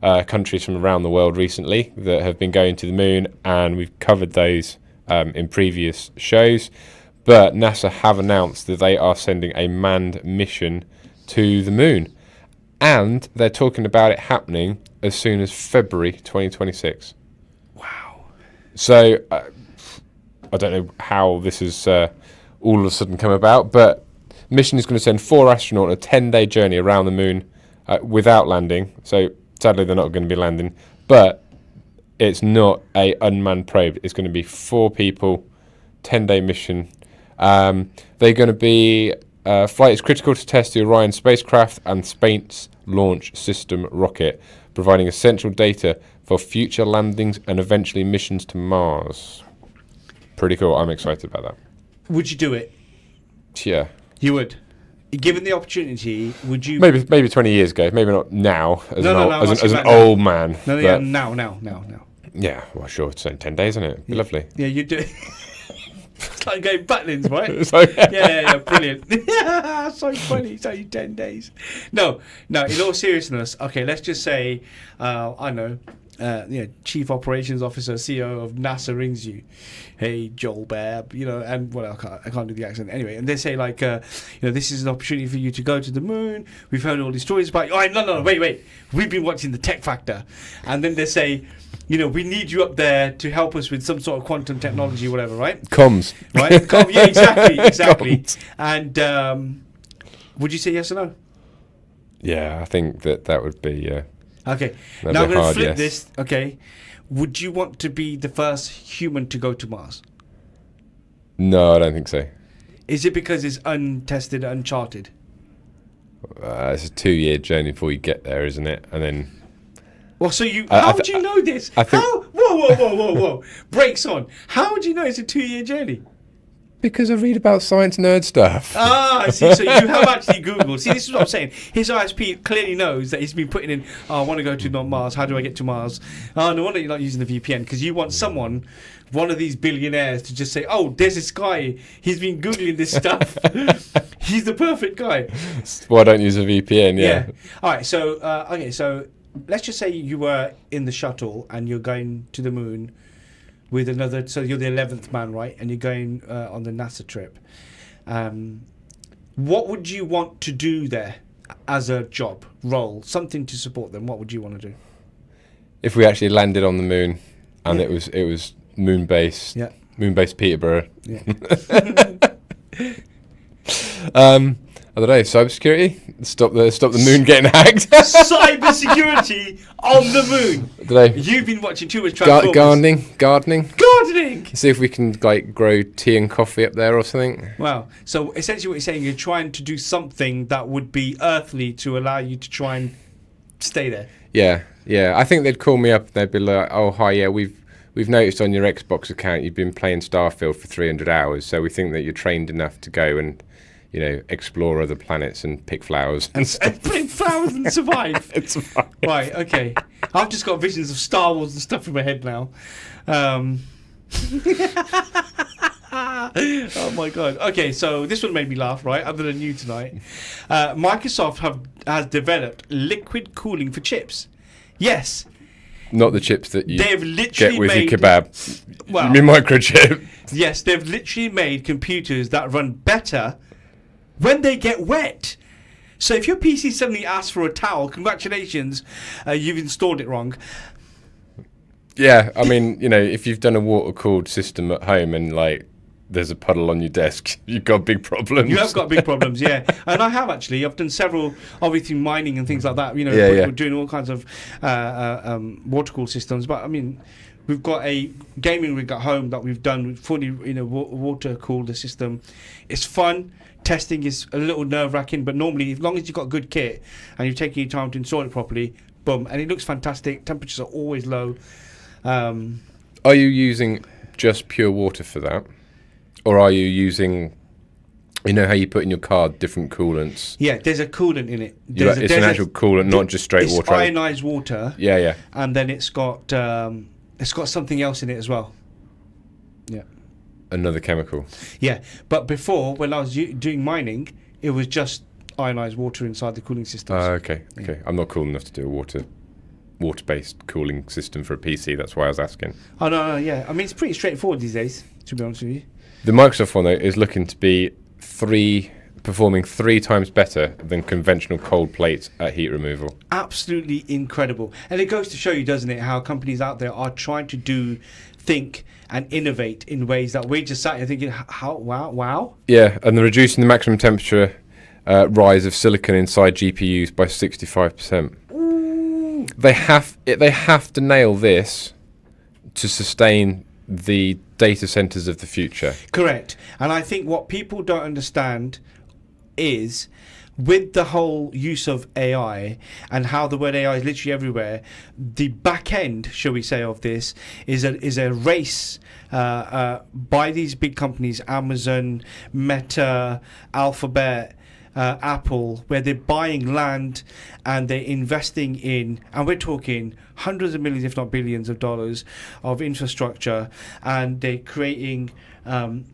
countries from around the world recently that have been going to the moon, and we've covered those in previous shows. But NASA have announced that they are sending a manned mission to the moon. And they're talking about it happening as soon as February 2026. Wow. So I don't know how this has all of a sudden come about, but the mission is going to send 4 astronauts on a 10-day journey around the moon without landing. So sadly, they're not going to be landing. But it's not a unmanned probe. It's going to be 4 people, 10-day mission. They're going to be... flight is critical to test the Orion spacecraft and Space Launch System rocket, providing essential data for future landings and eventually missions to Mars. Pretty cool. I'm excited about that. Would you do it? Yeah. You would. Given the opportunity, would you... Maybe 20 years ago. Maybe not now as an now. old man. No, yeah, now. Yeah, well, sure. It's only 10 days, isn't it? It'd be lovely. Yeah, you do. It's like going Butlins, right? Yeah, brilliant. So funny. It's only 10 days. No, in all seriousness, okay, let's just say, I know, Chief Operations Officer, CEO of NASA rings you. Hey, Joel Babb, and I can't do the accent anyway. And they say like, this is an opportunity for you to go to the moon. We've heard all these stories about you. Oh, no, wait. We've been watching the Tech Factor. And then they say, we need you up there to help us with some sort of quantum technology, whatever, right? Comms. Right? Yeah, exactly. Comms. And would you say yes or no? Yeah, I think that would be... Okay. That'd Now I'm be going to hard, flip yes. this. Okay. Would you want to be the first human to go to Mars? No, I don't think so. Is it because it's untested, uncharted? It's a 2-year journey before you get there, isn't it? And then... Well, so how would you know this? Whoa. Brakes on. How would you know it's a 2-year journey? Because I read about science nerd stuff. I see. So you have actually Googled. See, this is what I'm saying. His ISP clearly knows that he's been putting in, I want to go to Mars. How do I get to Mars? Oh, no wonder you're not using the VPN, because you want one of these billionaires, to just say, oh, there's this guy. He's been Googling this stuff. He's the perfect guy. Why don't use a VPN? Yeah. All right. So, so let's just say you were in the shuttle and you're going to the moon with another, so you're the 11th man, right? And you're going on the NASA trip. What would you want to do there as a job, role, something to support them? What would you want to do? If we actually landed on the moon and it was moon-based, moon-based Peterborough. Yeah. I don't know, cybersecurity? Stop the moon getting hacked. Cybersecurity on the moon. I don't know. You've been watching too much Transformers. Gardening. See if we can grow tea and coffee up there or something. Wow. So essentially what you're saying, you're trying to do something that would be earthly to allow you to try and stay there. Yeah. I think they'd call me up and they'd be like, oh, hi, yeah, we've noticed on your Xbox account you've been playing Starfield for 300 hours, so we think that you're trained enough to go and explore other planets and pick flowers and pick flowers and survive. Right, okay. I've just got visions of Star Wars and stuff in my head now. Oh my god. Okay, so this one made me laugh, right? Other than you tonight. Microsoft has developed liquid cooling for chips. Yes. Not the chips that you get with your kebab. Well, you mean microchip. Yes, they've literally made computers that run better when they get wet. So if your PC suddenly asks for a towel, congratulations, you've installed it wrong. Yeah, I mean, if you've done a water-cooled system at home and there's a puddle on your desk, you've got big problems. You have got big problems, yeah. And I have actually. I've done several, obviously mining and things like that. We're doing all kinds of water-cooled systems. But I mean, we've got a gaming rig at home that we've done fully, water-cooled system. It's fun. Testing is a little nerve-wracking, but normally, as long as you've got good kit and you've taken your time to install it properly, boom, and it looks fantastic. Temperatures are always low. Are you using just pure water for that? Or are you using, how you put in your card different coolants? Yeah, there's a coolant in it. It's an actual coolant, not just straight water. It's ionized water. Yeah. And then it's got something else in it as well. Yeah. Another chemical. Yeah, but before, when I was doing mining, it was just ionized water inside the cooling system. Okay. I'm not cool enough to do a water-based cooling system for a PC. That's why I was asking. Oh, no, yeah. I mean, it's pretty straightforward these days, to be honest with you. The Microsoft one, though, is looking to be performing 3 times better than conventional cold plates at heat removal. Absolutely incredible. And it goes to show you, doesn't it, how companies out there are trying to think and innovate in ways that we're just sat here thinking, wow. Yeah, and they're reducing the maximum temperature rise of silicon inside GPUs by 65%. Ooh. They have to nail this to sustain the data centers of the future. Correct. And I think what people don't understand is with the whole use of AI and how the word AI is literally everywhere, the back end, shall we say, of this is a race by these big companies, Amazon, Meta, Alphabet, Apple, where they're buying land and they're investing in, and we're talking hundreds of millions, if not billions of dollars of infrastructure, and they're creating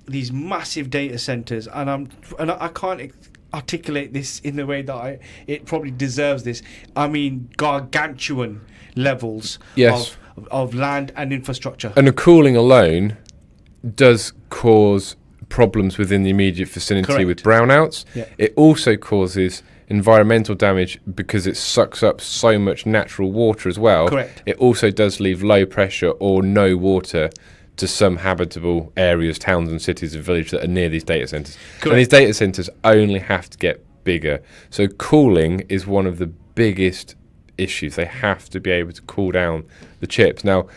these massive data centers. And I can't articulate this in the way that it probably deserves this. I mean, gargantuan levels of land and infrastructure. And the cooling alone does cause problems within the immediate vicinity with brownouts. Yeah. It also causes environmental damage because it sucks up so much natural water as well. Correct. It also does leave low pressure or no water to some habitable areas, towns and cities and villages that are near these data centers. Correct. And these data centers only have to get bigger. So cooling is one of the biggest issues. They have to be able to cool down the chips. Now,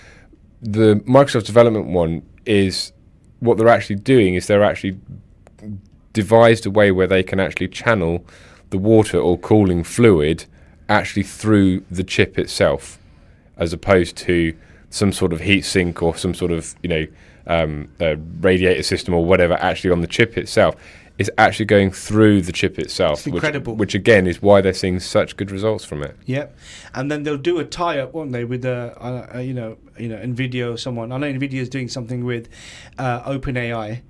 the Microsoft development one is what they're actually doing is they're actually devised a way where they can actually channel the water or cooling fluid actually through the chip itself, as opposed to some sort of heat sink or some sort of radiator system or whatever actually on the chip itself. It's actually going through the chip itself. It's incredible. Which again is why they're seeing such good results from it. Yep, and then they'll do a tie-up, won't they, with Nvidia or someone. I know Nvidia is doing something with OpenAI,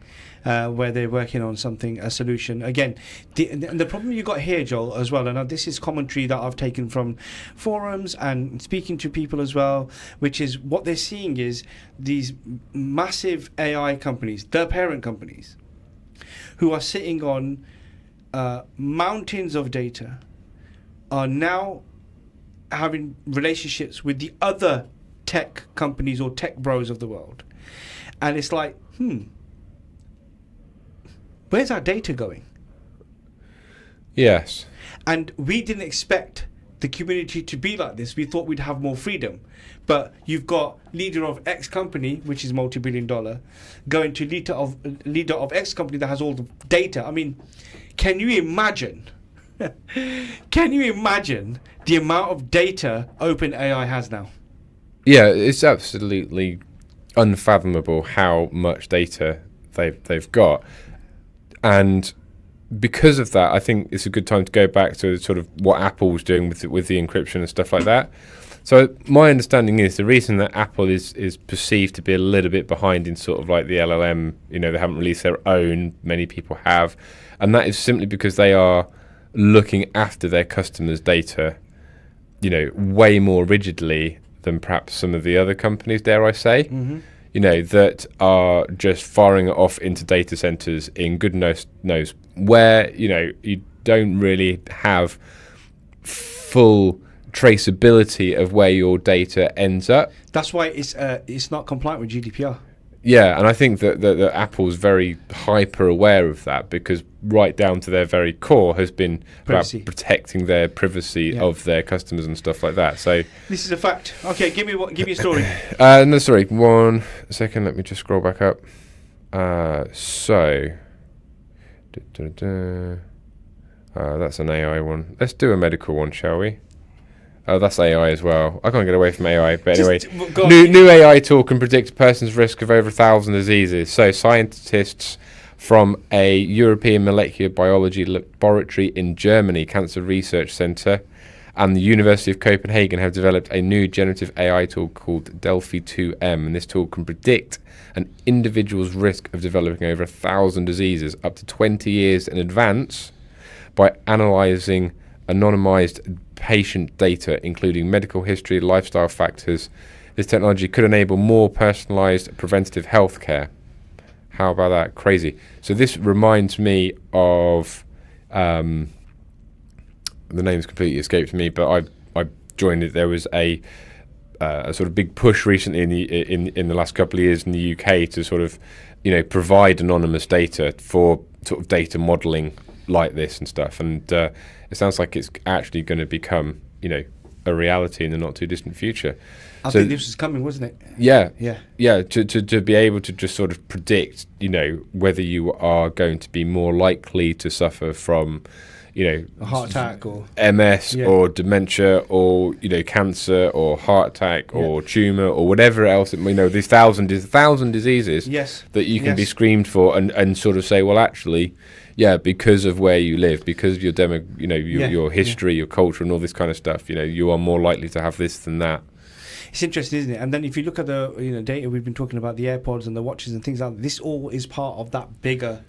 where they're working on a solution. Again, the problem you got here, Joel, as well, and this is commentary that I've taken from forums and speaking to people as well, which is what they're seeing is these massive AI companies, their parent companies, who are sitting on mountains of data, are now having relationships with the other tech companies or tech bros of the world. And it's like, where's our data going? Yes. And we didn't expect the community to be like this. We thought we'd have more freedom. But you've got leader of X company, which is multi-billion-dollar, going to leader of X company that has all the data. I mean, can you imagine? Can you imagine the amount of data OpenAI has now? Yeah, it's absolutely unfathomable how much data they've got. And because of that, I think it's a good time to go back to sort of what Apple was doing with the encryption and stuff like that. So my understanding is the reason that Apple is perceived to be a little bit behind in sort of like the LLM, they haven't released their own, many people have, and that is simply because they are looking after their customers' data, way more rigidly than perhaps some of the other companies, dare I say. Mm-hmm. That are just firing it off into data centers in goodness knows where, you don't really have full traceability of where your data ends up. That's why it's not compliant with GDPR. Yeah, and I think that Apple's very hyper aware of that because right down to their very core has been Privacy. about protecting their privacy of their customers and stuff like that. So this is a fact. Okay, give me a story. No, sorry, 1 second. Let me just scroll back up. That's an AI one. Let's do a medical one, shall we? Oh, that's AI as well. I can't get away from AI. But anyway, new AI tool can predict a person's risk of over 1,000 diseases. So scientists from a European molecular biology laboratory in Germany, Cancer Research Center, and the University of Copenhagen have developed a new generative AI tool called Deli2M. And this tool can predict an individual's risk of developing over 1,000 diseases up to 20 years in advance by analyzing anonymized patient data, including medical history, lifestyle factors. This technology could enable more personalized preventative health care. How about that? Crazy. So this reminds me of the name's completely escaped me, but I joined it. There was a sort of big push recently in the last couple of years in the UK to sort of provide anonymous data for sort of data modeling like this and stuff, and it sounds like it's actually going to become a reality in the not too distant future. I think this was coming, wasn't it? Yeah. To be able to just sort of predict whether you are going to be more likely to suffer from A heart attack or MS or dementia or cancer or heart attack or tumor or whatever else. There's thousand diseases that you can be screened for and sort of say, well, actually, because of where you live, because of your your history, your culture, and all this kind of stuff, you are more likely to have this than that. It's interesting, isn't it? And then if you look at the data we've been talking about, the AirPods and the watches and things like that, this all is part of that bigger.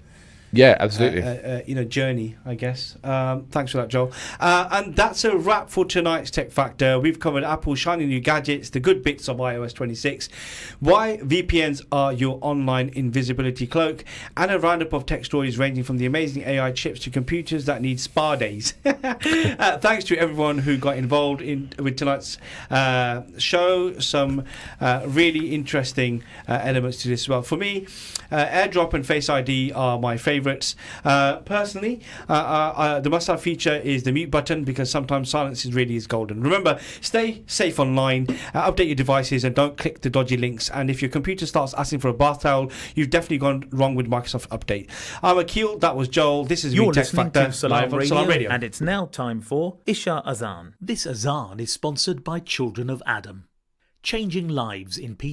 Yeah, absolutely. Journey, I guess. Thanks for that, Joel. And that's a wrap for tonight's Tech Factor. We've covered Apple's shiny new gadgets, the good bits of iOS 26, why VPNs are your online invisibility cloak, and a roundup of tech stories ranging from the amazing AI chips to computers that need spa days. Thanks to everyone who got involved with tonight's show. Some really interesting elements to this as well. For me, AirDrop and Face ID are my favourites. Personally, the must-have feature is the mute button, because sometimes silence is golden. Remember, stay safe online, update your devices, and don't click the dodgy links. And if your computer starts asking for a bath towel, you've definitely gone wrong with Microsoft Update. I'm Akeel, that was Joel. This is You're Tech listening Factor to Salaam live on Salaam Radio. and it's now time for Isha Azan. This Azan is sponsored by Children of Adam, changing lives in Peter.